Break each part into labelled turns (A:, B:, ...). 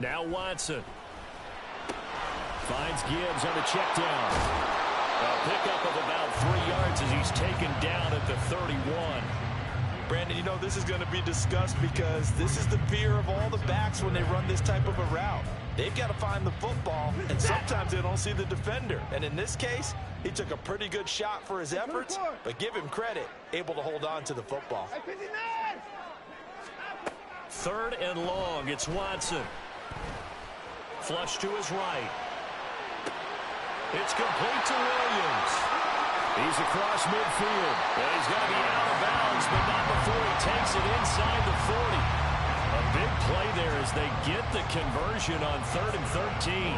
A: Now Watson finds Gibbs on the check down. A pickup of about 3 yards as he's taken down at the 31.
B: Brandon, you know this is going to be discussed because this is the fear of all the backs when they run this type of a route. They've got to find the football, and sometimes they don't see the defender. And in this case, he took a pretty good shot for his efforts, but give him credit, able to hold on to the football.
A: 3rd and long, it's Watson. Flush to his right. It's complete to Williams. He's across midfield. And he's going to be out of bounds, but not before he takes it inside the 40. A big play there as they get the conversion on 3rd and 13.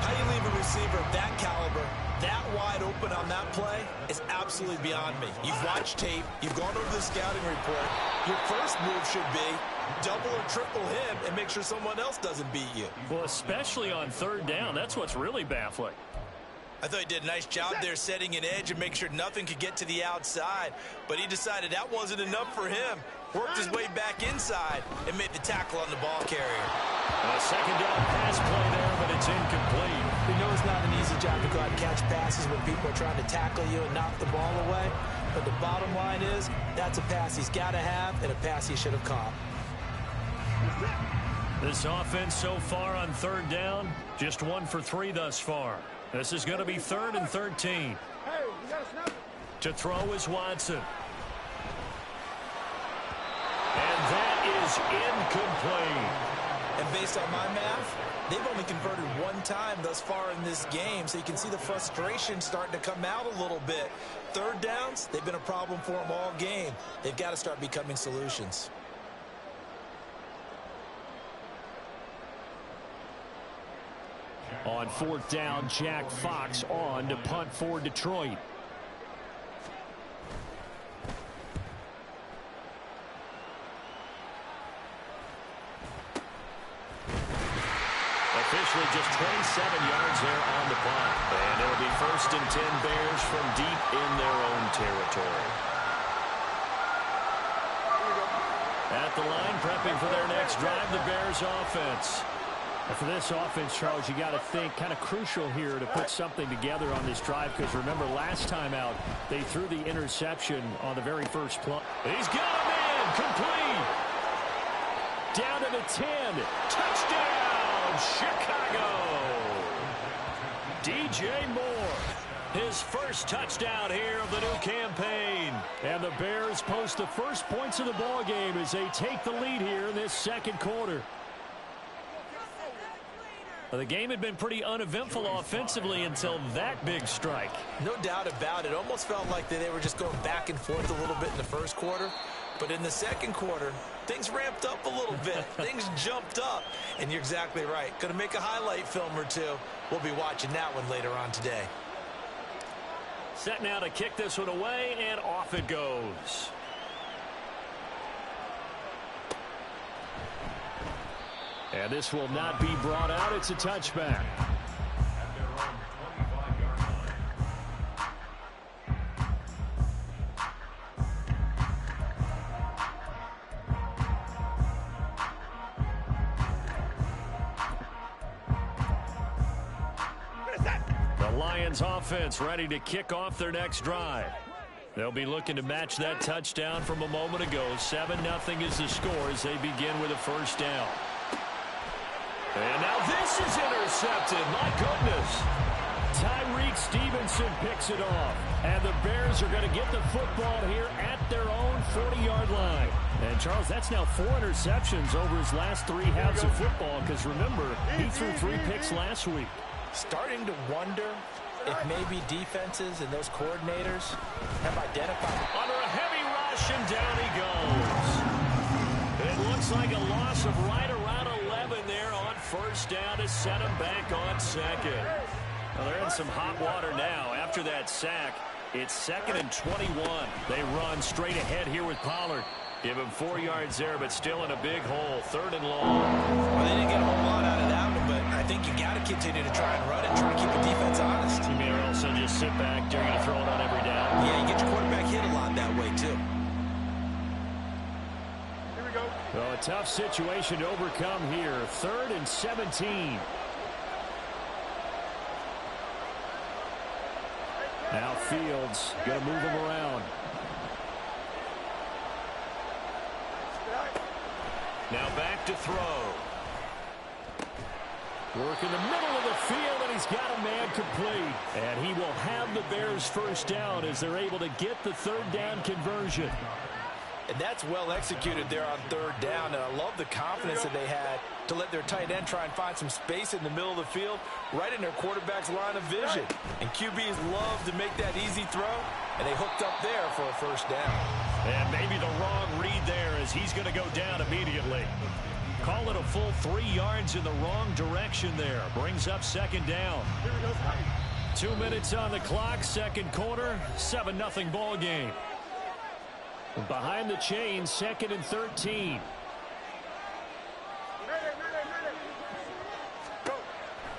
B: How you leave a receiver of that caliber that wide open on that play is absolutely beyond me. You've watched tape. You've gone over the scouting report. Your first move should be double or triple him and make sure someone else doesn't beat you.
A: Well, especially on 3rd down. That's what's really baffling.
B: I thought he did a nice job there setting an edge and make sure nothing could get to the outside. But he decided that wasn't enough for him. Worked his way back inside and made the tackle on the ball carrier.
A: A 2nd down pass play there, but it's incomplete.
B: We know it's not an easy job to go out and catch passes when people are trying to tackle you and knock the ball away. But the bottom line is, that's a pass he's got to have and a pass he should have caught.
A: This offense so far on 3rd down, just 1 for 3 thus far. This is going to be 3rd and 13. To throw is Watson. And that is incomplete.
B: And based on my math, they've only converted 1 time thus far in this game, so you can see the frustration starting to come out a little bit. 3rd downs, they've been a problem for them all game. They've got to start becoming solutions.
A: On 4th down, Jack Fox on to punt for Detroit. Officially just 27 yards there on the punt. And it'll be 1st and 10 Bears from deep in their own territory. At the line, prepping for their next drive, the Bears offense. For this offense, Charles, you got to think kind of crucial here to put something together on this drive, because remember last time out they threw the interception on the very first play. He's got him in, complete. Down to the 10. Touchdown, Chicago. DJ Moore, his first touchdown here of the new campaign. And the Bears post the first points of the ball game as they take the lead here in this 2nd quarter. The game had been pretty uneventful offensively until that big strike.
B: No doubt about it. Almost felt like they were just going back and forth a little bit in the 1st quarter. But in the 2nd quarter, things ramped up a little bit. Things jumped up. And you're exactly right. Going to make a highlight film or two. We'll be watching that one later on today.
A: Set now to kick this one away, and off it goes. And this will not be brought out. It's a touchback. The Lions offense ready to kick off their next drive. They'll be looking to match that touchdown from a moment ago. 7-0 is the score as they begin with a 1st down. And now this is intercepted. My goodness. Tyreek Stevenson picks it off. And the Bears are going to get the football here at their own 40-yard line. And, Charles, that's now 4 interceptions over his last 3 halves of football, because, remember, he threw 3 picks last week.
B: Starting to wonder if maybe defenses and those coordinators have identified.
A: Under a heavy rush, and down he goes. It looks like a loss of right around 11 there on 1st down to set him back on 2nd. Well, they're in some hot water now. After that sack, it's 2nd and 21. They run straight ahead here with Pollard. Give him 4 yards there, but still in a big hole. 3rd and long.
B: Well, they didn't get a whole lot out of that one, but I think you got to continue to try and run it, try to keep the defense
A: sit back. They're going to throw it on every down.
B: Yeah, you get your quarterback hit a lot that way, too.
C: Here we go.
A: Well, a tough situation to overcome here. 3rd and 17. Now Fields going to move him around. Now back to throw. Work in the middle of the field, and he's got a man complete. And he will have the Bears first down as they're able to get the 3rd down conversion.
B: And that's well executed there on 3rd down. And I love the confidence that they had to let their tight end try and find some space in the middle of the field, right in their quarterback's line of vision. And QBs love to make that easy throw, and they hooked up there for a first down.
A: And maybe the wrong read there as he's going to go down immediately. Call it a full 3 yards in the wrong direction there. Brings up 2nd down. 2 minutes on the clock, 2nd quarter, 7-0 ball game. Behind the chains, 2nd and 13.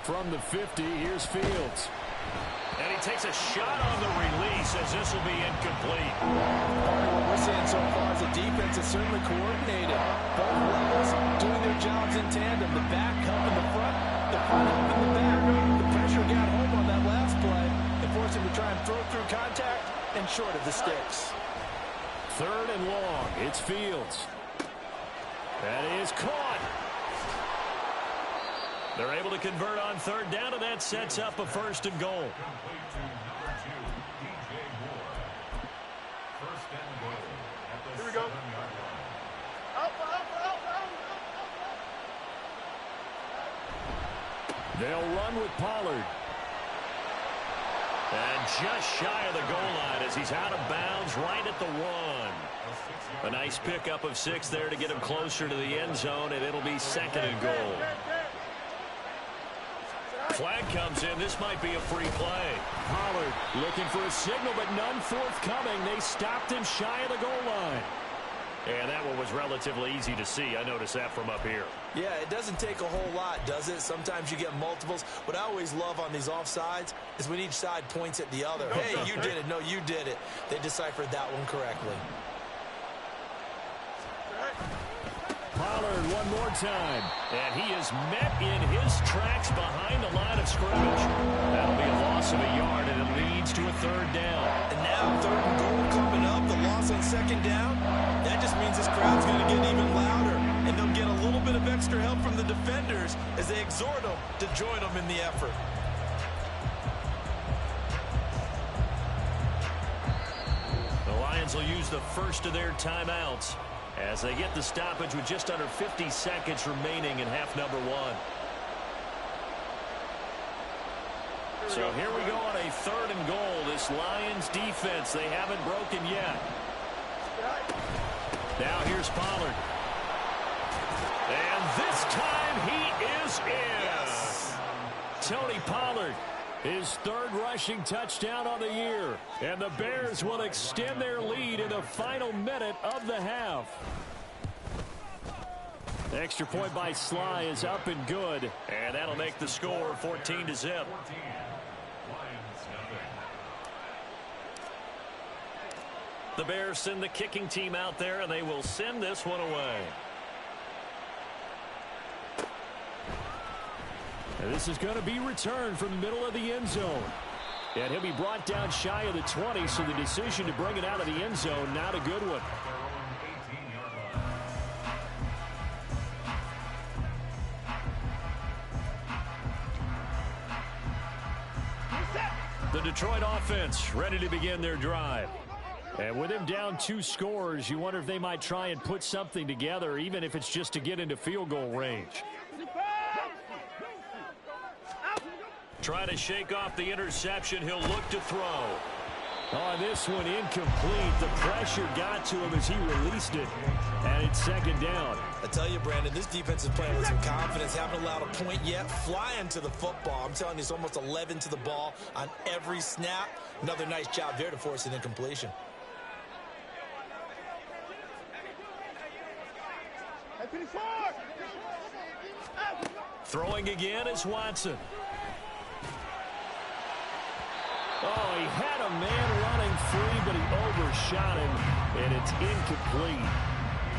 A: From the 50, here's Fields. And he takes a shot on the release as this will be incomplete.
B: What we're seeing so far is the defense is certainly coordinated. Both levels doing their jobs in tandem. The back helping the front helping the back. The pressure got home on that last play and forced him to try and throw through contact and short of the sticks.
A: 3rd and long. It's Fields. That is caught. They're able to convert on 3rd down, and that sets up a 1st and goal.
C: Here we go.
A: They'll run with Pollard. And just shy of the goal line as he's out of bounds right at the 1. A nice pickup of 6 there to get him closer to the end zone, and it'll be 2nd and goal. Flag comes in. This might be a free play. Pollard looking for a signal, but none forthcoming. They stopped him shy of the goal line. And that one was relatively easy to see. I noticed that from up here.
B: Yeah, it doesn't take a whole lot, does it? Sometimes you get multiples. What I always love on these offsides is when each side points at the other. Hey, you did it. No, you did it. They deciphered that one correctly.
A: Pollard one more time. And he is met in his tracks behind the line of scrimmage. That'll be a loss of a yard, and it leads to a 3rd down.
B: And now 3rd and goal coming up. The loss on 2nd down. That just means this crowd's going to get even louder. And they'll get a little bit of extra help from the defenders as they exhort them to join them in the effort.
A: The Lions will use the first of their timeouts as they get the stoppage with just under 50 seconds remaining in half number 1. So here we go on a 3rd and goal. This Lions defense, they haven't broken yet. Now here's Pollard. And this time he is in.
B: Yes.
A: Tony Pollard, his 3rd rushing touchdown on the year. And the Bears will extend their lead in the final minute of the half. The extra point by Sly is up and good. And that'll make the score 14-0. The Bears send the kicking team out there, and they will send this one away. And this is going to be returned from the middle of the end zone. And he'll be brought down shy of the 20, so the decision to bring it out of the end zone, not a good one. The Detroit offense ready to begin their drive. And with him down 2 scores, you wonder if they might try and put something together, even if it's just to get into field goal range. Try to shake off the interception. He'll look to throw. Oh, this one incomplete. The pressure got to him as he released it. And it's 2nd down.
B: I tell you, Brandon, this defense is playing with some confidence. Haven't allowed a point yet. Flying to the football. I'm telling you, it's almost 11 to the ball on every snap. Another nice job there to force an incompletion.
A: Throwing again is Watson. Oh, he had a man running free, but he overshot him, and it's incomplete.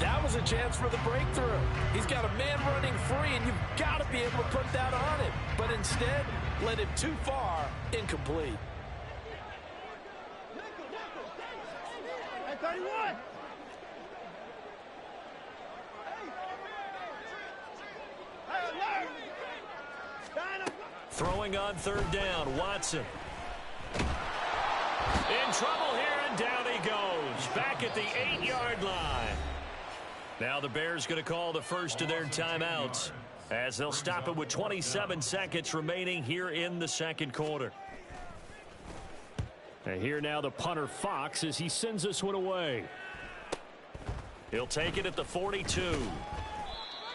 B: That was a chance for the breakthrough. He's got a man running free, and you've got to be able to put that on him. But instead, led him too far, incomplete.
C: Hey, 31!
A: Throwing on third down, Watson. In trouble here, and down he goes. Back at the 8-yard line. Now the Bears going to call the first of their timeouts, as they'll stop it with 27 seconds remaining here in the second quarter. And here now the punter, Fox, as he sends this one away. He'll take it at the 42.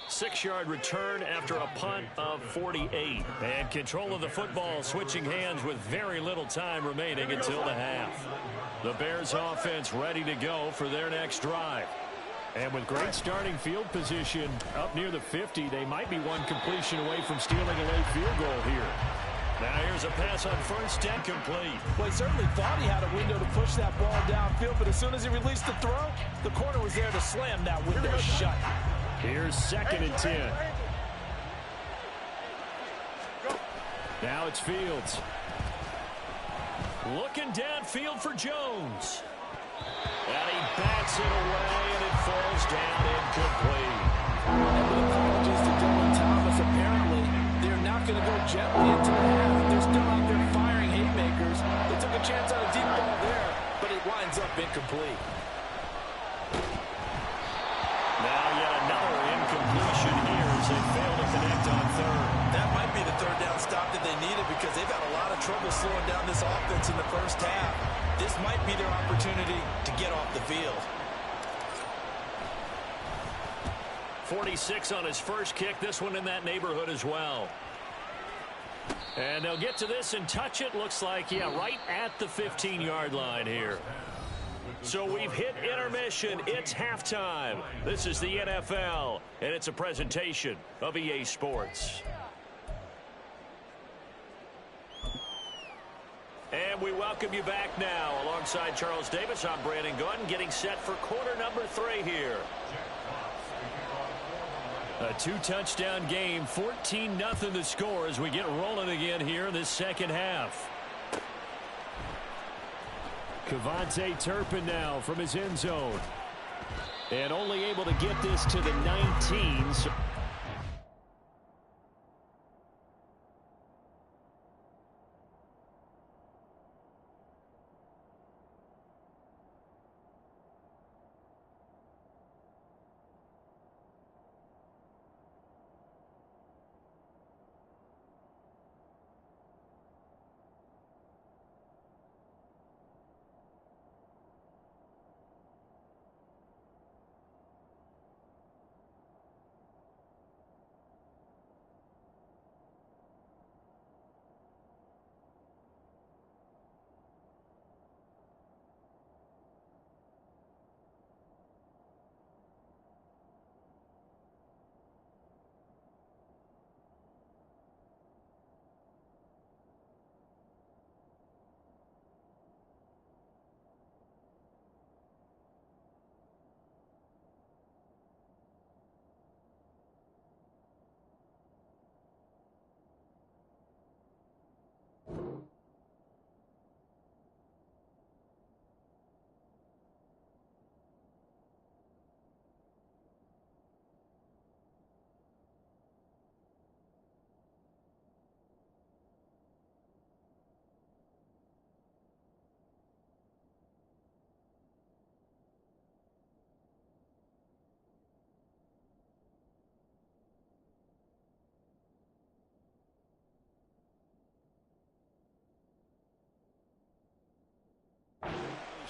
A: 6-yard return after a punt of 48. And control of the football switching hands with very little time remaining until the half. The Bears offense ready to go for their next drive. And with great starting field position up near the 50, they might be one completion away from stealing a late field goal here. Now here's a pass on first and complete.
B: Well, he certainly thought he had a window to push that ball downfield, but as soon as he released the throw, the corner was there to slam that window shut.
A: Here's 2nd and 10. Now it's Fields. Looking downfield for Jones. And he bats it away, and it falls down incomplete.
B: And with apologies to Dylan Thomas, apparently they're not going to go gently into the half. They're still out there firing haymakers. They took a chance on a deep ball there, but it winds up incomplete.
A: Now yet another incompletion here as they fail to connect on third.
B: That might be the third down stop that they needed because they've had a lot of trouble slowing down this offense in the first half. This might be their opportunity to get off the field.
A: 46 on his first kick. This one in that neighborhood as well. And they'll get to this and touch it. Looks like, yeah, right at the 15-yard line here. So we've hit intermission. It's halftime. This is the NFL, and it's a presentation of EA Sports. And we welcome you back now. Alongside Charles Davis, I'm Brandon Gordon, getting set for quarter number 3 here. A 2-touchdown game, 14-0 the score as we get rolling again here in this second half. Kevontae Turpin now from his end zone. And only able to get this to the 19. So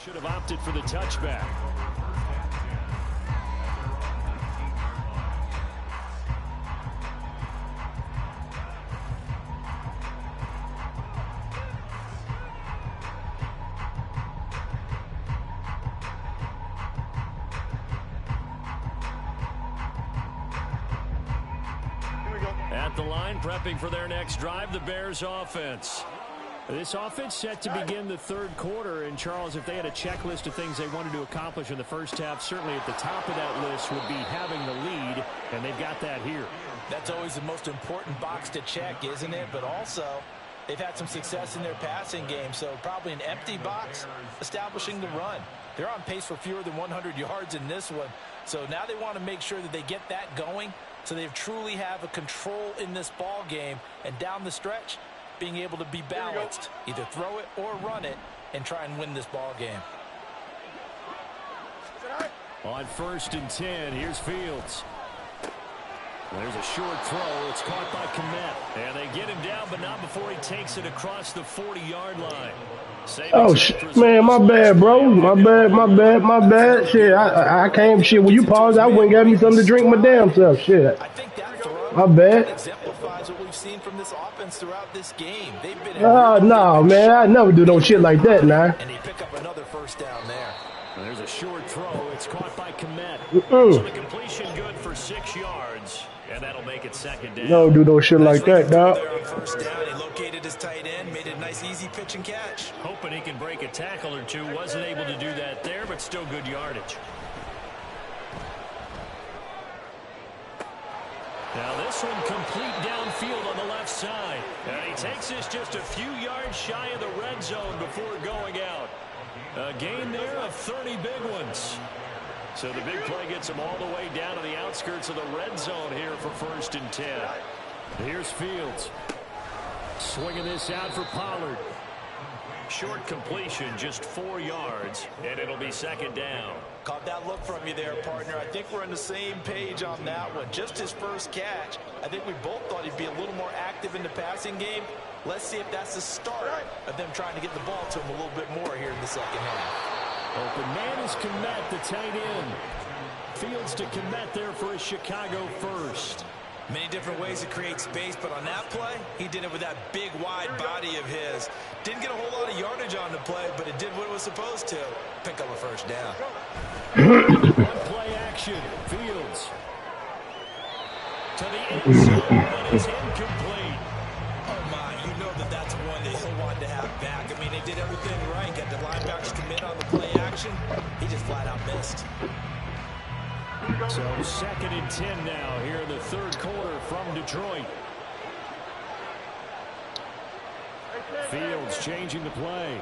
A: should have opted for the touchback. At the line, prepping for their next drive, the Bears offense. This offense set to begin the third quarter. And, Charles, if they had a checklist of things they wanted to accomplish in the first half, certainly at the top of that list would be having the lead, and they've got that here.
B: That's always the most important box to check, isn't it? But also, they've had some success in their passing game, so probably an empty box establishing the run. They're on pace for fewer than 100 yards in this one, so now they want to make sure that they get that going so they truly have a control in this ball game, and down the stretch, being able to be balanced, either throw it or run it, and try and win this ball game.
A: On 1st and 10, here's Fields. There's a short throw. It's caught by Kmet. And they get him down, but not before he takes it across the 40-yard line.
D: Oh, man, my bad, bro. My bad. Shit, I came, shit, when you paused, I went and got me something to drink my damn self. Shit.
B: I think that throw
D: my bad.
B: exemplifies what we've seen from this offense throughout this game. They've been
D: no, man, I never do no shit like that, now.
B: And they pick up another first down there.
A: There's a short throw. It's caught by Kmet. So the completion good for 6 yards. And that'll make it 2nd down.
D: Don't do no shit like that, dog.
B: On first down, he located his tight end, made a nice easy pitch and catch.
A: Hoping he can break a tackle or two. Wasn't able to do that there, but still good yardage. Now this one complete downfield on the left side. And he takes this just a few yards shy of the red zone before going out. A gain there of 30 big ones. So the big play gets him all the way down to the outskirts of the red zone here for 1st and 10. Here's Fields. Swinging this out for Pollard. Short completion, just 4 yards, and it'll be 2nd down.
B: Caught that look from you there, partner. I think we're on the same page on that one. Just his first catch. I think we both thought he'd be a little more active in the passing game. Let's see if that's the start of them trying to get the ball to him a little bit more here in the second half.
A: Open man is Kmet, the tight end. Fields to Kmet there for a Chicago first.
B: Many different ways to create space, but on that play, he did it with that big, wide body of his. Didn't get a whole lot of yardage on the play, but it did what it was supposed to. Pick up a first down.
A: One play action. Fields to the end zone, but it's incomplete.
B: Oh, my. You know that that's one that he'll want to have back. I mean, they did everything right. Got the linebackers commit on the play action. He just flat out missed.
A: So 2nd and 10 now here in the third quarter from Detroit. Fields changing the play.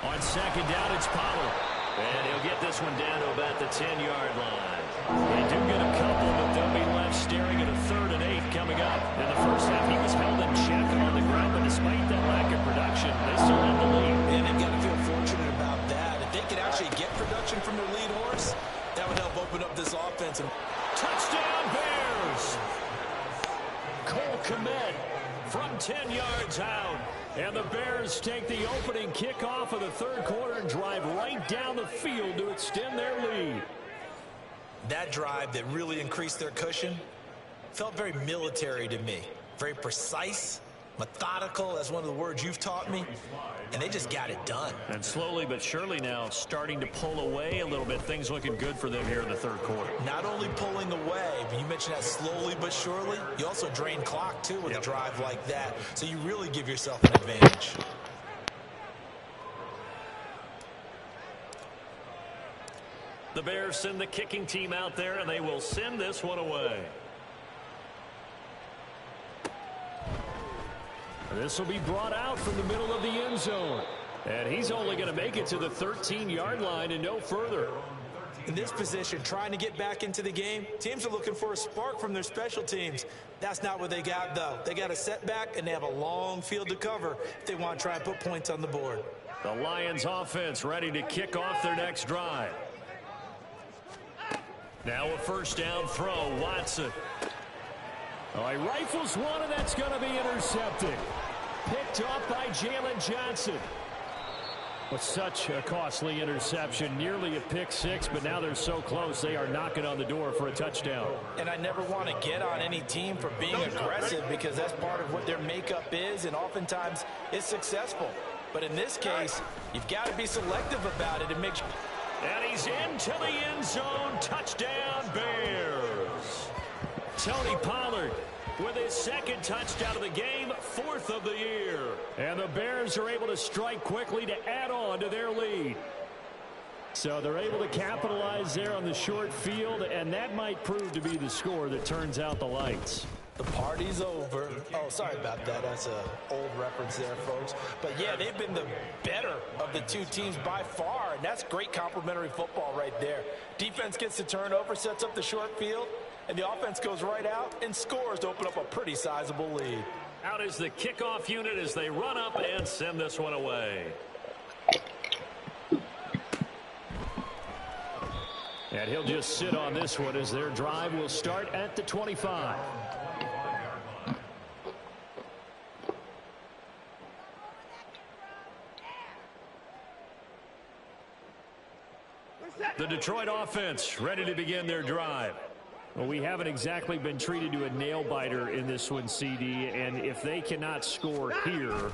A: On 2nd down, it's Pollard. And he'll get this one down to about the 10-yard line. They do get a couple, but they'll be left staring at a 3rd and 8 coming up. In the first half, he was held in check on the ground, but despite that lack of production, they still have the lead.
B: And they've got to feel fortunate about that. If they could actually get production from their lead horse, that would help open up this offense.
A: Touchdown, Bears! Cole Kmet from 10 yards out. And the Bears take the opening kickoff of the third quarter and drive right down the field to extend their lead.
B: That drive that really increased their cushion felt very military to me. Very precise, methodical. That's one of the words you've taught me. And they just got it done.
A: And slowly but surely now starting to pull away a little bit. Things looking good for them here in the third quarter.
B: Not only pulling away, but you mentioned that slowly but surely. You also drain clock, too, with a drive like that. So you really give yourself an advantage.
A: The Bears send the kicking team out there, and they will send this one away. This will be brought out from the middle of the end zone. And he's only going to make it to the 13-yard line and no further.
B: In this position, trying to get back into the game, teams are looking for a spark from their special teams. That's not what they got, though. They got a setback, and they have a long field to cover if they want to try and put points on the board.
A: The Lions offense ready to kick off their next drive. Now a first down throw, Watson. Oh, he rifles one, and that's going to be intercepted. Picked off by Jalen Johnson. With such a costly interception, nearly a pick six, but now they're so close they are knocking on the door for a touchdown.
B: And I never want to get on any team for being aggressive because that's part of what their makeup is, and oftentimes it's successful. But in this case, you've got to be selective about it and make sure.
A: And he's into the end zone. Touchdown, Bears. Tony Pollard with his second touchdown of the game, fourth of the year. And the Bears are able to strike quickly to add on to their lead. So they're able to capitalize there on the short field, and that might prove to be the score that turns out the lights.
B: The party's over. Oh, sorry about that. That's an old reference there, folks. But, yeah, they've been the better of the two teams by far, and that's great complimentary football right there. Defense gets the turnover, sets up the short field, and the offense goes right out and scores to open up a pretty sizable lead.
A: Out is the kickoff unit as they run up and send this one away. And he'll just sit on this one as their drive will start at the 25. The Detroit offense ready to begin their drive. Well, we haven't exactly been treated to a nail-biter in this one, CD, and if they cannot score here,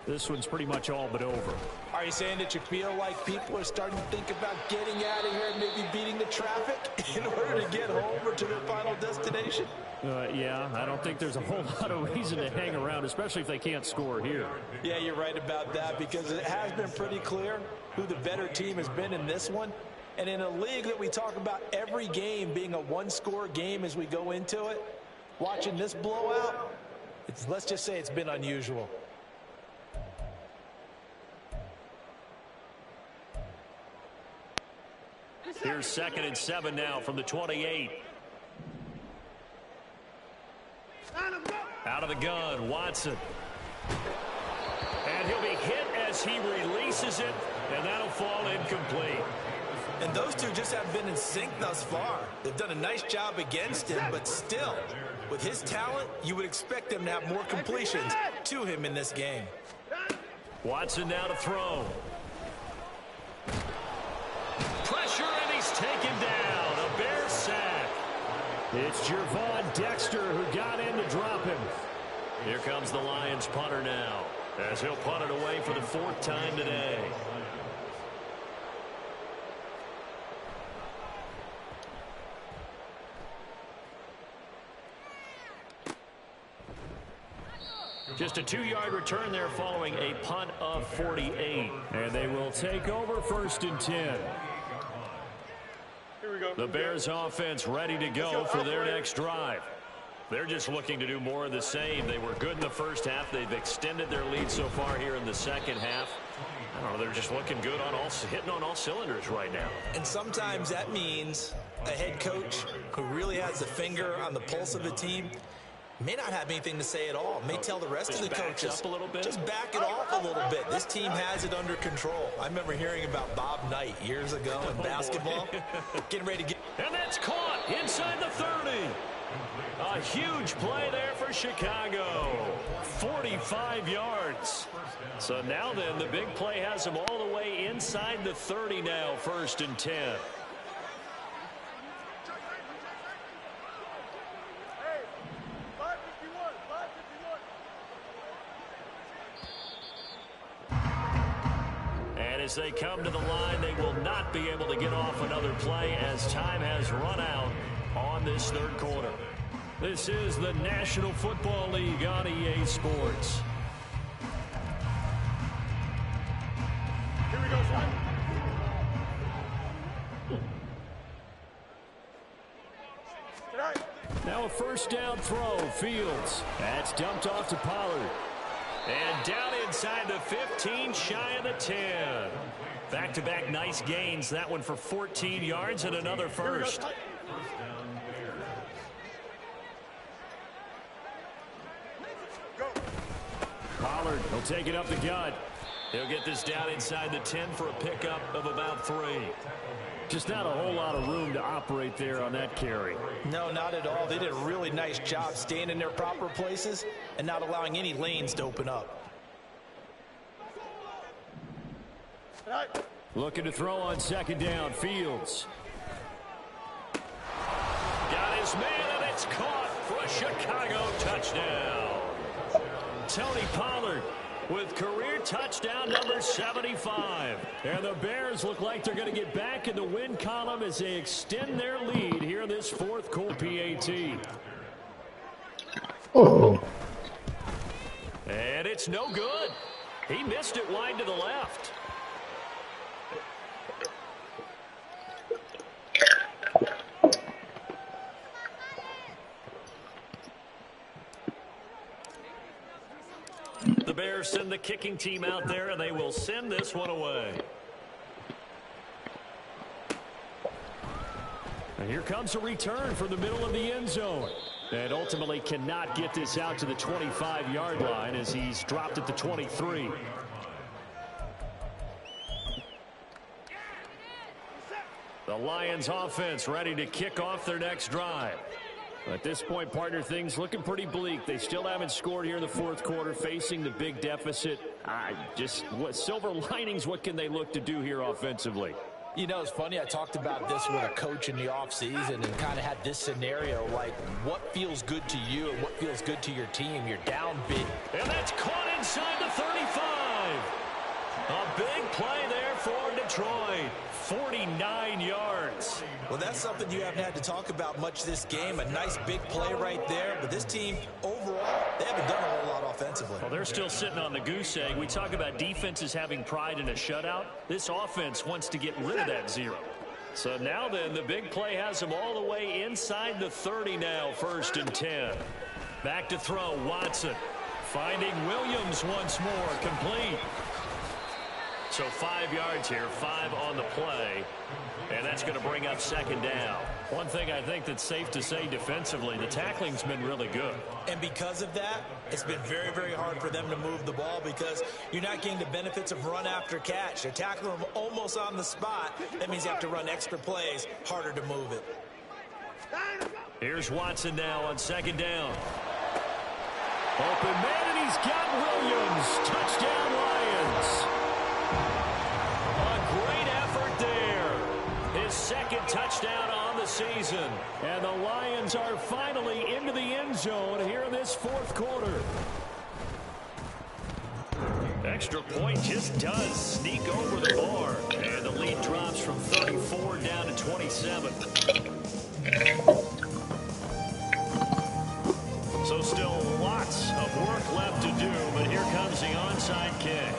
A: this one's pretty much all but over.
B: Are you saying that you feel like people are starting to think about getting out of here and maybe beating the traffic in order to get home or to their final destination?
A: Yeah, I don't think there's a whole lot of reason to hang around, especially if they can't score here.
B: Yeah, you're right about that, because it has been pretty clear who the better team has been in this one. And in a league that we talk about every game being a one-score game as we go into it, watching this blowout, let's just say it's been unusual.
A: Here's 2nd and 7 now from the 28. Out of the gun, Watson. And he'll be hit as he releases it, and that'll fall incomplete.
B: And those two just haven't been in sync thus far. They've done a nice job against him, but still, with his talent, you would expect them to have more completions to him in this game.
A: Watson now to throw. Pressure, and he's taken down. A Bears sack. It's Gervon Dexter who got in to drop him. Here comes the Lions punter now, as he'll punt it away for the 4th time today. Just a 2-yard return there following a punt of 48. And they will take over 1st and 10.
C: Here we go.
A: The Bears offense ready to go for their next drive. They're just looking to do more of the same. They were good in the first half. They've extended their lead so far here in the second half. I don't know, they're just looking good on hitting on all cylinders right now.
B: And sometimes that means a head coach who really has the finger on the pulse of a team may not have anything to say at all. May tell the rest of the coaches,
A: up a little bit.
B: Just back it off a little bit. This team has it under control. I remember hearing about Bob Knight years ago in basketball. Getting ready to get...
A: And that's caught inside the 30. A huge play there for Chicago. 45 yards. So now then, the big play has them all the way inside the 30 now, 1st and 10. As they come to the line, they will not be able to get off another play as time has run out on this 3rd quarter. This is the National Football League on EA Sports.
C: Here we go, son.
A: Now a 1st down throw, Fields. That's dumped off to Pollard. And down inside the 15, shy of the 10. Back-to-back nice gains. That one for 14 yards and another first. Pollard will take it up the gut. He'll get this down inside the 10 for a pickup of about 3. Just not a whole lot of room to operate there on that carry.
B: No, not at all. They did a really nice job staying in their proper places and not allowing any lanes to open up.
A: Looking to throw on 2nd down, Fields. Got his man, and it's caught for a Chicago touchdown. Tony Pollard with career touchdown number 75. And the Bears look like they're going to get back in the win column as they extend their lead here in this 4th quarter. PAT.
D: Oh.
A: And it's no good. He missed it wide to the left. The Bears send the kicking team out there, and they will send this one away. And here comes a return from the middle of the end zone. And ultimately cannot get this out to the 25-yard line as he's dropped at the 23. The Lions offense ready to kick off their next drive. At this point, partner, things looking pretty bleak. They still haven't scored here in the fourth quarter, facing the big deficit. What silver linings, what can they look to do here offensively?
B: You know, it's funny, I talked about this with a coach in the offseason and kind of had this scenario, like what feels good to you and what feels good to your team. You're down big.
A: And that's caught inside the 35. A big play there for Detroit. 49 yards.
B: Well, that's something you haven't had to talk about much this game. A nice big play right there. But this team, overall, they haven't done a whole lot offensively.
A: Well, they're still sitting on the goose egg. We talk about defenses having pride in a shutout. This offense wants to get rid of that zero. So now then, the big play has them all the way inside the 30 now, 1st and 10. Back to throw, Watson. Finding Williams once more, complete. So 5 yards here, 5 on the play, and that's going to bring up 2nd down. One thing I think that's safe to say defensively, the tackling's been really good.
B: And because of that, it's been very, very hard for them to move the ball because you're not getting the benefits of run after catch. They're tackling them almost on the spot. That means you have to run extra plays, harder to move it.
A: Here's Watson now on 2nd down. Open man, and he's got Williams. Touchdown, Lions. His 2nd touchdown on the season. And the Lions are finally into the end zone here in this 4th quarter. Extra point just does sneak over the bar. And the lead drops from 34 down to 27. So still lots of work left to do, but here comes the onside kick.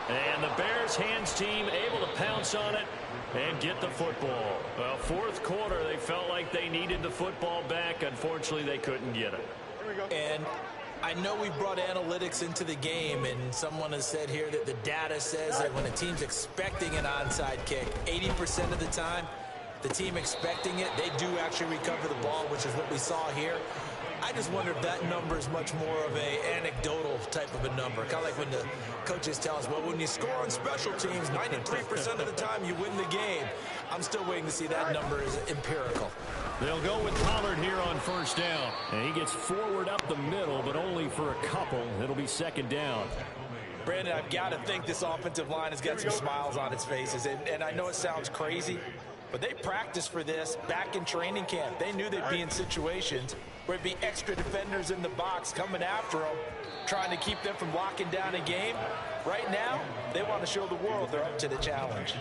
A: And the Bears hands team able to pounce on it and get the football. Well, 4th quarter, they felt like they needed the football back. Unfortunately, they couldn't get it.
B: And I know we brought analytics into the game, and someone has said here that the data says that when a team's expecting an onside kick, 80% of the time, the team expecting it, they do actually recover the ball, which is what we saw here. I just wonder if that number is much more of a anecdotal type of a number. Kind of like when the coaches tell us, well, when you score on special teams, 93% of the time you win the game. I'm still waiting to see that number is empirical.
A: They'll go with Pollard here on 1st down. And he gets forward up the middle, but only for a couple. It'll be 2nd down.
B: Brandon, I've got to think this offensive line has got some smiles on its faces. And I know it sounds crazy, but they practiced for this back in training camp. They knew they'd be in situations where it'd be extra defenders in the box coming after them, trying to keep them from locking down a game. Right now, they want to show the world they're up to the challenge.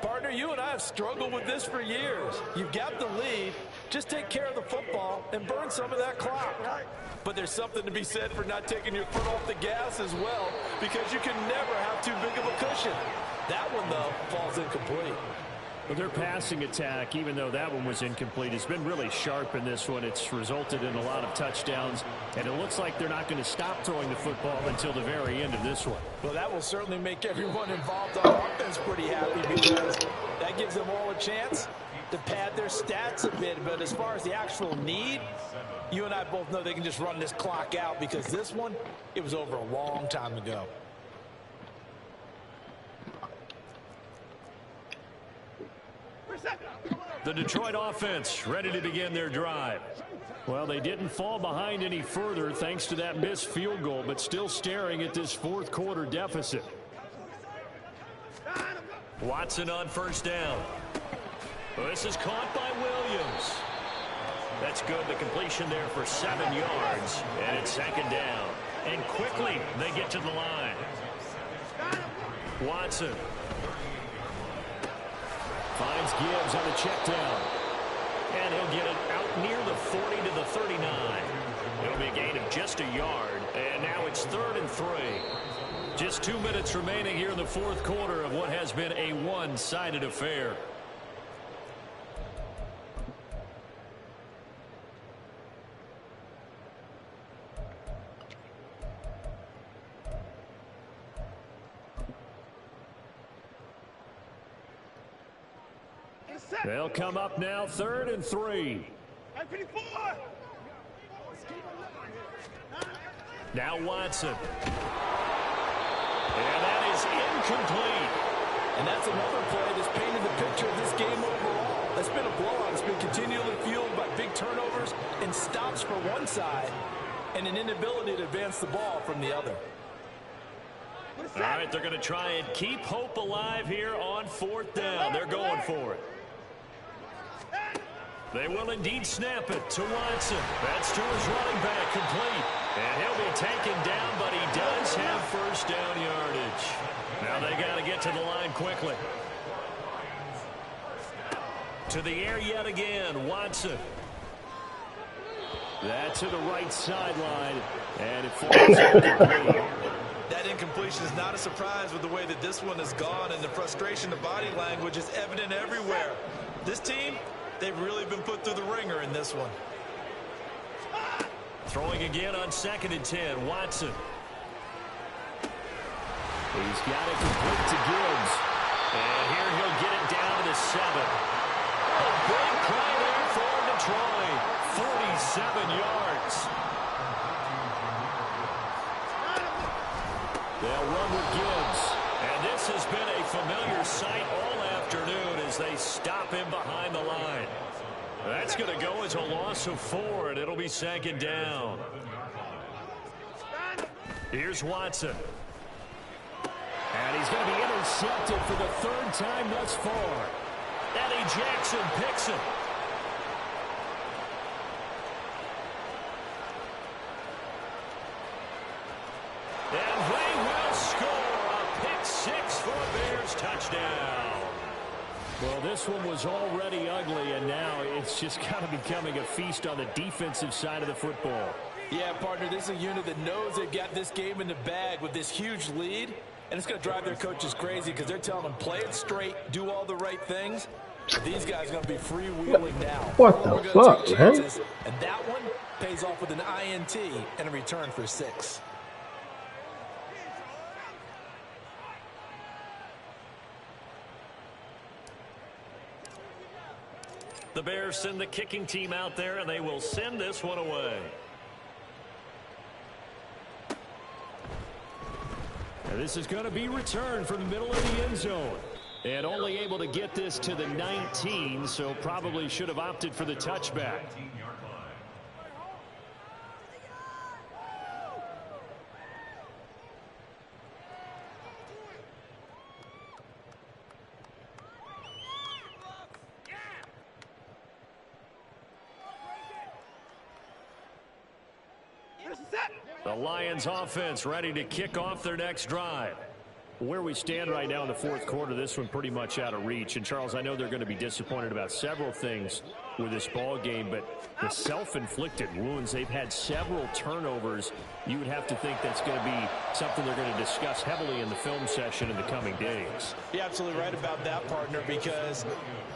B: Partner, you and I have struggled with this for years. You've got the lead. Just take care of the football and burn some of that clock. But there's something to be said for not taking your foot off the gas as well, because you can never have too big of a cushion. That one, though, falls incomplete.
A: But their passing attack, even though that one was incomplete, has been really sharp in this one. It's resulted in a lot of touchdowns, and it looks like they're not going to stop throwing the football until the very end of this one.
B: Well, that will certainly make everyone involved on offense pretty happy, because that gives them all a chance to pad their stats a bit. But as far as the actual need, you and I both know they can just run this clock out, because this one, it was over a long time ago.
A: The Detroit offense ready to begin their drive. Well, they didn't fall behind any further thanks to that missed field goal, but still staring at this 4th quarter deficit. Watson on 1st down. Well, this is caught by Williams. That's good. The completion there for 7 yards, and it's 2nd down. And quickly they get to the line. Watson. Finds Gibbs on the check down. And he'll get it out near the 40 to the 39. It'll be a gain of just a yard. And now it's 3rd and 3. Just 2 minutes remaining here in the fourth quarter of what has been a one-sided affair. They'll come up now, 3rd and 3. Now Watson. And that is incomplete.
B: And that's another play that's painted the picture of this game overall. It's been a blowout. It's been continually fueled by big turnovers and stops for one side and an inability to advance the ball from the other.
A: All right, they're going to try and keep hope alive here on 4th down. They're going for it. They will indeed snap it to Watson. That's to his running back, complete. And he'll be taken down, but he does have first down yardage. Now they got to get to the line quickly. To the air yet again, Watson. That to the right sideline. And it falls incomplete.
B: That incompletion is not a surprise with the way that this one has gone, and the frustration, the body language is evident everywhere. This team, they've really been put through the ringer in this one.
A: Throwing again on 2nd and 10, Watson. He's got it complete to Gibbs. And here he'll get it down to the 7. A big play there for Detroit. 47 yards. They'll run with Gibbs. And this has been a familiar sight all afternoon as they stop him behind the line. That's going to go as a loss of 4, and it'll be 2nd down. Here's Watson. And he's going to be intercepted for the 3rd time thus far. Eddie Jackson picks him. And they will score a pick 6 for a Bears touchdown. Well, this one was already ugly, and now it's just kind of becoming a feast on the defensive side of the football.
B: Yeah, partner, this is a unit that knows they've got this game in the bag with this huge lead, and it's going to drive their coaches crazy because they're telling them, play it straight, do all the right things. These guys are going to be freewheeling now.
D: What the fuck, man?
B: And that one pays off with an INT and a return for 6.
A: The Bears send the kicking team out there, and they will send this one away. And this is going to be returned from the middle of the end zone. And only able to get this to the 19, so probably should have opted for the touchback. The Lions offense ready to kick off their next drive. Where we stand right now in the fourth quarter, this one pretty much out of reach. And, Charles, I know they're going to be disappointed about several things with this ball game, but the self-inflicted wounds, they've had several turnovers. You would have to think that's going to be something they're going to discuss heavily in the film session in the coming days.
B: You're absolutely right about that, partner, because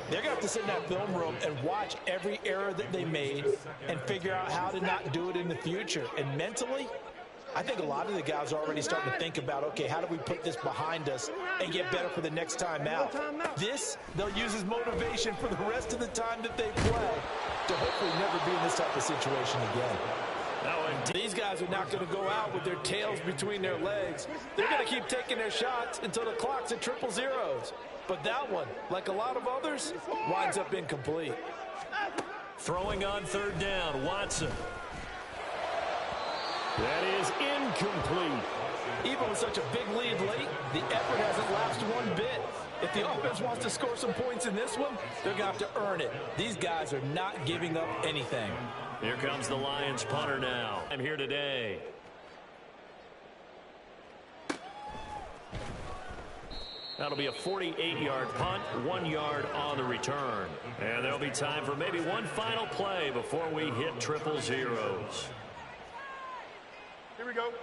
B: they're going to have to sit in that film room and watch every error that they made and figure out how to not do it in the future. And mentally, I think a lot of the guys are already starting to think about, okay, how do we put this behind us and get better for the next time out? This, they'll use as motivation for the rest of the time that they play to hopefully never be in this type of situation again. These guys are not going to go out with their tails between their legs. They're going to keep taking their shots until the clock's at 000. But that one, like a lot of others, winds up incomplete.
A: Throwing on 3rd down, Watson. That is incomplete.
B: Even with such a big lead late, the effort hasn't lapsed one bit. If the offense wants to score some points in this one, they're going to have to earn it. These guys are not giving up anything.
A: Here comes the Lions punter now. I'm here today. That'll be a 48-yard punt, 1 yard on the return. And there'll be time for maybe one final play before we hit triple zeros.
C: Here we go.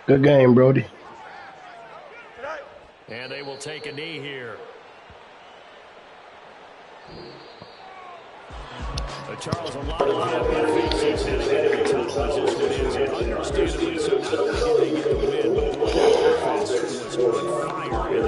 D: Good game, Brody.
A: And they will take a knee here. Charles, a lot of